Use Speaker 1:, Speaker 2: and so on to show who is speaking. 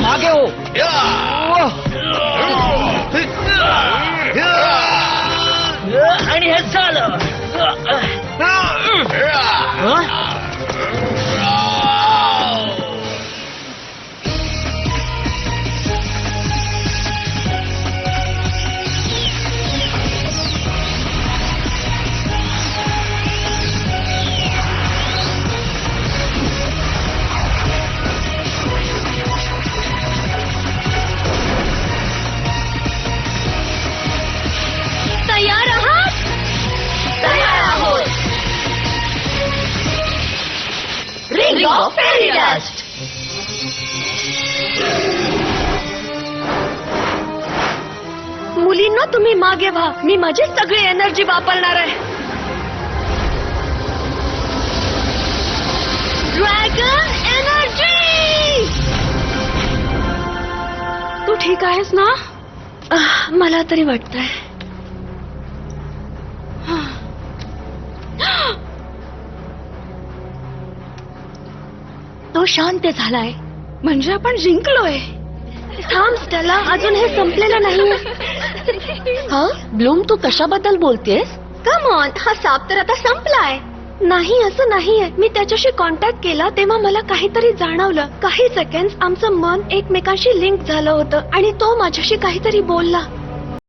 Speaker 1: मागे हो.
Speaker 2: आणि हे झालं.
Speaker 3: तयार आहात? तयार आहोत. Ring of fairy dust. मुलींना तुम्ही मागे व्हा. मी माझी सगळी एनर्जी वापरणार आहे. Dragon energy. तू ठीक आहेस ना? मला तरी वाटतंय. तो शांत झालाय. म्हणजे आपण जिंकलोय. थांब स्टेला, अजून हे संपलेलं नाही. हा ब्लूम, तू कशाबद्दल बोलतेस? कम ऑन, हा साप तर आता संपलाय. नाही, असं नाहीये. मी त्याच्याशी कॉन्टॅक्ट केला तेव्हा मला काहीतरी जाणवलं. काही सेकंड आमचं मन एकमेकांशी लिंक झालं होतं आणि तो माझ्याशी काहीतरी बोलला.